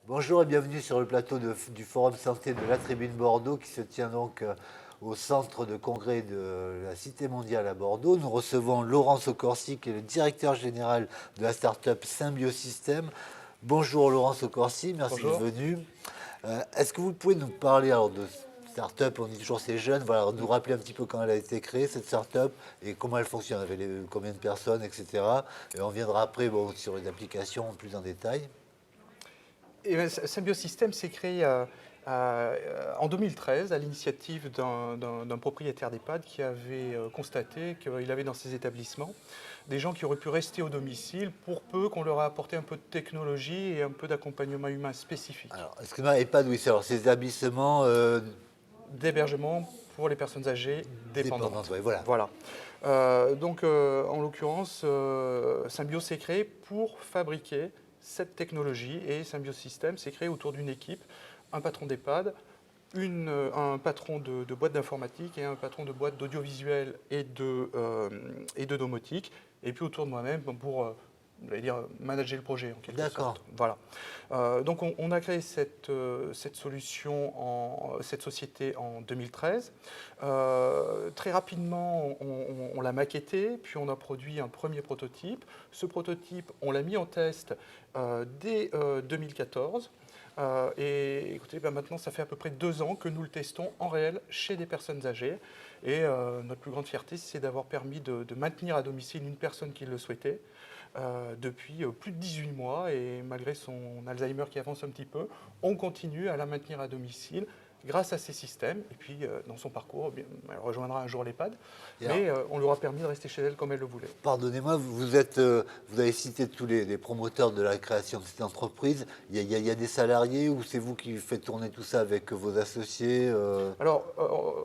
Bonjour et bienvenue sur le plateau du Forum Santé de la Tribune Bordeaux qui se tient donc au centre de congrès de la Cité mondiale à Bordeaux. Nous recevons Laurent Socorsi qui est le directeur général de la start-up Symbiosystem. Bonjour Laurent Socorsi, merci d'être Bonjour. venu. Est-ce que vous pouvez nous parler alors de start-up, on dit toujours c'est jeune, voilà, nous rappeler un petit peu quand elle a été créée cette start-up et comment elle fonctionne, avec combien de personnes, etc. Et on viendra après bon, sur les applications plus en détail. Symbiosystem s'est créé en 2013 à l'initiative d'un propriétaire d'EHPAD qui avait constaté qu'il avait dans ses établissements des gens qui auraient pu rester au domicile pour peu qu'on leur ait apporté un peu de technologie et un peu d'accompagnement humain spécifique. Alors, excusez-moi, EHPAD, oui, c'est alors ces établissements D'hébergement pour les personnes âgées dépendants, dépendantes. ouais, voilà. Voilà. En l'occurrence, Symbio s'est créé pour fabriquer cette technologie et Symbiosystem s'est créé autour d'une équipe, un patron d'EHPAD, un patron de boîte d'informatique et un patron de boîte d'audiovisuel et de domotique, et puis autour de moi-même pour manager le projet en quelque D'accord. sorte. Voilà. Donc on a créé cette solution, cette société en 2013. Très rapidement, on l'a maquetté, puis on a produit un premier prototype. Ce prototype, on l'a mis en test dès 2014. Et écoutez, maintenant, ça fait à peu près 2 ans que nous le testons en réel chez des personnes âgées. Et notre plus grande fierté, c'est d'avoir permis de maintenir à domicile une personne qui le souhaitait depuis plus de 18 mois. Et malgré son Alzheimer qui avance un petit peu, on continue à la maintenir à domicile grâce à ces systèmes. Et puis, dans son parcours, bien, elle rejoindra un jour l'EHPAD, Et alors, mais on lui aura permis de rester chez elle comme elle le voulait. pardonnez-moi, vous avez cité tous les promoteurs de la création de cette entreprise. Il y a des salariés ou c'est vous qui faites tourner tout ça avec vos associés Alors,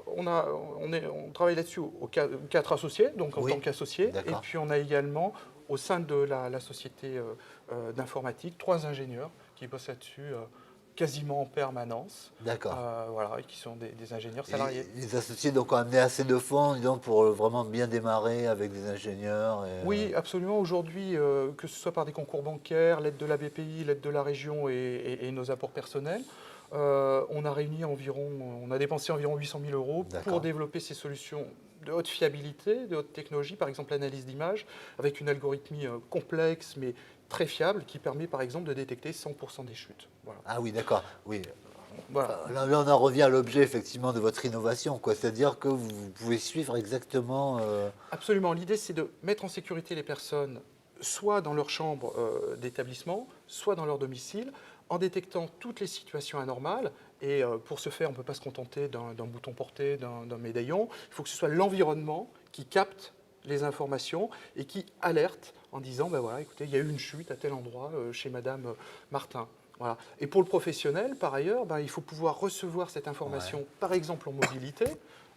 on travaille là-dessus aux 4 associés, donc en Oui, tant qu'associés. Et d'accord. puis, on a également, au sein de la société d'informatique, 3 ingénieurs qui bossent là-dessus quasiment en permanence. D'accord. Voilà, et qui sont des ingénieurs Et salariés. les associés donc ont amené assez de fonds, disons, pour vraiment bien démarrer avec des ingénieurs. Oui, absolument. Aujourd'hui, que ce soit par des concours bancaires, l'aide de la BPI, l'aide de la région et nos apports personnels, on a dépensé environ 800 000 euros pour D'accord. développer ces solutions de haute fiabilité, de haute technologie, par exemple l'analyse d'image, avec une algorithmie complexe mais très fiable qui permet par exemple de détecter 100% des chutes. Voilà. Ah oui, d'accord. Oui. Voilà. Là, on en revient à l'objet effectivement de votre innovation, quoi. C'est-à-dire que vous pouvez suivre exactement. Absolument. L'idée, c'est de mettre en sécurité les personnes, soit dans leur chambre d'établissement, soit dans leur domicile, en détectant toutes les situations anormales. Et pour ce faire, on ne peut pas se contenter d'un bouton porté, d'un médaillon. Il faut que ce soit l'environnement qui capte les informations et qui alerte en disant, ben voilà, écoutez, il y a eu une chute à tel endroit chez Madame Martin. Voilà. Et pour le professionnel, par ailleurs, ben, il faut pouvoir recevoir cette Ouais. information, par exemple en mobilité,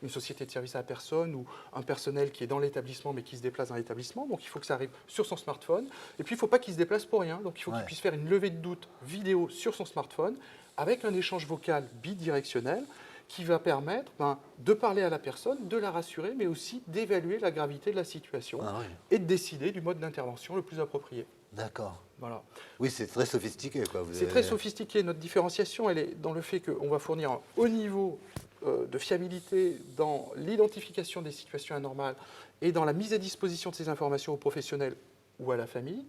une société de service à la personne ou un personnel qui est dans l'établissement mais qui se déplace dans l'établissement. Donc il faut que ça arrive sur son smartphone. Et puis il ne faut pas qu'il se déplace pour rien. Donc il faut qu'il Ouais. puisse faire une levée de doute vidéo sur son smartphone avec un échange vocal bidirectionnel qui va permettre de parler à la personne, de la rassurer, mais aussi d'évaluer la gravité de la situation Ah oui. et de décider du mode d'intervention le plus approprié. D'accord. Voilà. Oui, c'est très sophistiqué, quoi. C'est très sophistiqué. Notre différenciation, elle est dans le fait qu'on va fournir un haut niveau de fiabilité dans l'identification des situations anormales et dans la mise à disposition de ces informations aux professionnels ou à la famille.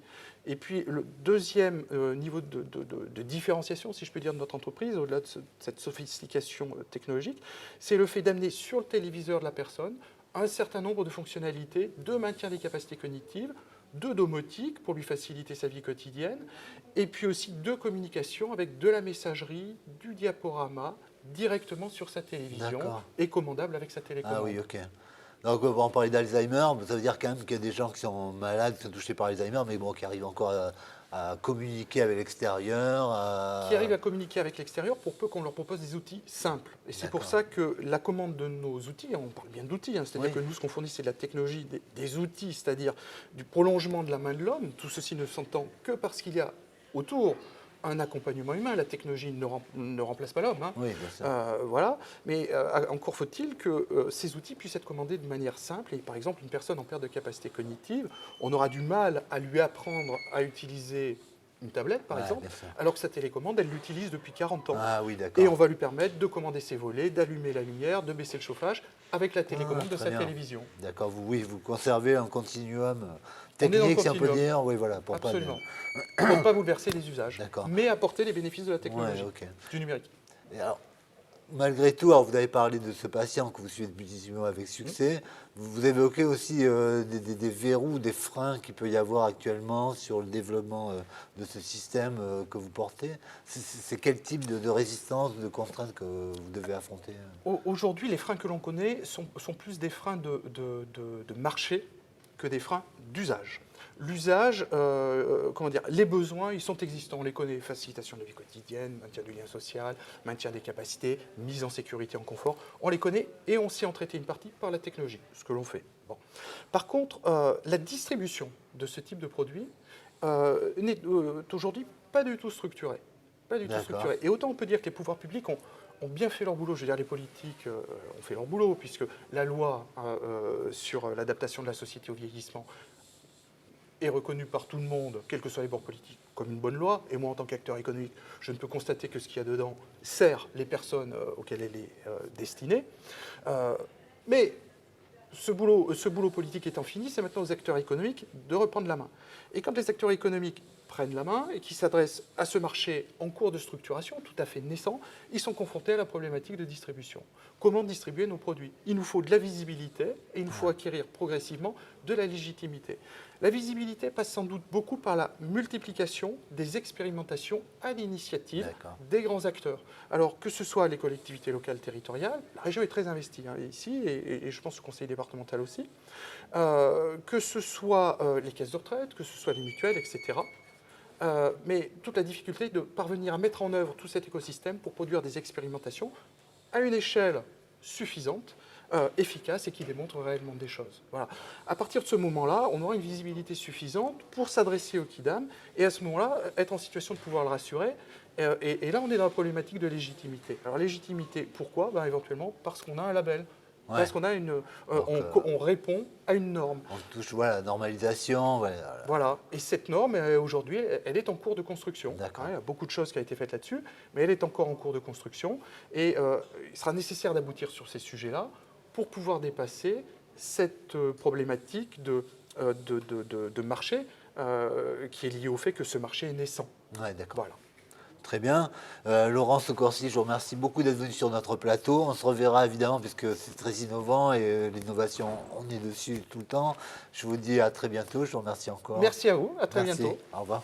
Et puis le deuxième niveau de différenciation, si je peux dire, de notre entreprise, au-delà de cette sophistication technologique, c'est le fait d'amener sur le téléviseur de la personne un certain nombre de fonctionnalités de maintien des capacités cognitives, de domotique pour lui faciliter sa vie quotidienne, et puis aussi de communication avec de la messagerie, du diaporama, directement sur sa télévision D'accord. et commandable avec sa Ah télécommande. oui, ok. Donc, on parlait d'Alzheimer, ça veut dire quand même qu'il y a des gens qui sont malades, qui sont touchés par Alzheimer, mais bon, qui arrivent encore à communiquer avec l'extérieur. Qui arrivent à communiquer avec l'extérieur pour peu qu'on leur propose des outils simples. Et c'est pour D'accord. ça que la commande de nos outils, on parle bien d'outils, c'est-à-dire Oui. que nous, ce qu'on fournit, c'est de la technologie, des outils, c'est-à-dire du prolongement de la main de l'homme. Tout ceci ne s'entend que parce qu'il y a autour un accompagnement humain. La technologie ne remplace pas l'homme. Oui, bien sûr. Voilà. Mais encore faut-il que ces outils puissent être commandés de manière simple. Et par exemple, une personne en perte de capacité cognitive, on aura du mal à lui apprendre à utiliser une tablette par Ouais, exemple, bien sûr. alors que sa télécommande, elle l'utilise depuis 40 ans. Ah oui, Et d'accord. on va lui permettre de commander ses volets, d'allumer la lumière, de baisser le chauffage avec la Ah, télécommande de très sa bien. télévision. D'accord, oui, vous conservez un continuum On est dans le technique, si on peut continuum, dire, oui, voilà, pour pas de... absolument. Pour ne pas bouleverser les usages, D'accord. mais apporter les bénéfices de la Ouais, technologie, ok. du numérique. Et alors, malgré tout, alors vous avez parlé de ce patient que vous suivez depuis 18 mois avec succès. Vous évoquez aussi des verrous, des freins qu'il peut y avoir actuellement sur le développement de ce système que vous portez. C'est quel type de résistance, de contraintes que vous devez affronter? Aujourd'hui, les freins que l'on connaît sont plus des freins de marché que des freins d'usage. L'usage, comment dire, les besoins, ils sont existants, on les connaît. Facilitation de la vie quotidienne, maintien du lien social, maintien des capacités, mise en sécurité, en confort. On les connaît et on sait en traiter une partie par la technologie, ce que l'on fait. Bon. Par contre, la distribution de ce type de produit n'est aujourd'hui pas du tout structurée. Pas du tout D'accord. structurée. Et autant on peut dire que les pouvoirs publics ont bien fait leur boulot. Je veux dire, les politiques ont fait leur boulot, puisque la loi sur l'adaptation de la société au vieillissement est reconnue par tout le monde, quels que soient les bords politiques, comme une bonne loi. Et moi, en tant qu'acteur économique, je ne peux constater que ce qu'il y a dedans sert les personnes auxquelles elle est destinée. Mais ce boulot politique étant fini, c'est maintenant aux acteurs économiques de reprendre la main. Et quand les acteurs économiques prennent la main et qui s'adressent à ce marché en cours de structuration, tout à fait naissant, ils sont confrontés à la problématique de distribution. Comment distribuer nos produits? Il nous faut de la visibilité et il nous faut acquérir progressivement de la légitimité. La visibilité passe sans doute beaucoup par la multiplication des expérimentations à l'initiative D'accord. des grands acteurs. Alors que ce soit les collectivités locales territoriales, la région est très investie ici, et je pense au conseil départemental aussi, que ce soit les caisses de retraite, que ce soit les mutuelles, etc. Mais toute la difficulté de parvenir à mettre en œuvre tout cet écosystème pour produire des expérimentations à une échelle suffisante, efficace et qui démontre réellement des choses. Voilà. À partir de ce moment-là, on aura une visibilité suffisante pour s'adresser au Kidam et à ce moment-là, être en situation de pouvoir le rassurer. Et là, on est dans la problématique de légitimité. Alors, légitimité, pourquoi? Ben, éventuellement, parce qu'on a un label. Ouais. Parce qu'on a on répond à une norme. On touche, voilà, la normalisation. Voilà. Voilà. Et cette norme, aujourd'hui, elle est en cours de construction. D'accord. Il y a beaucoup de choses qui ont été faites là-dessus, mais elle est encore en cours de construction. Et il sera nécessaire d'aboutir sur ces sujets-là pour pouvoir dépasser cette problématique de marché qui est liée au fait que ce marché est naissant. Ouais, d'accord. Voilà. Très bien. Laurence Corsi, je vous remercie beaucoup d'être venu sur notre plateau. On se reverra évidemment puisque c'est très innovant et l'innovation, on est dessus tout le temps. Je vous dis à très bientôt. Je vous remercie encore. Merci à vous. À très Merci. bientôt. Au revoir.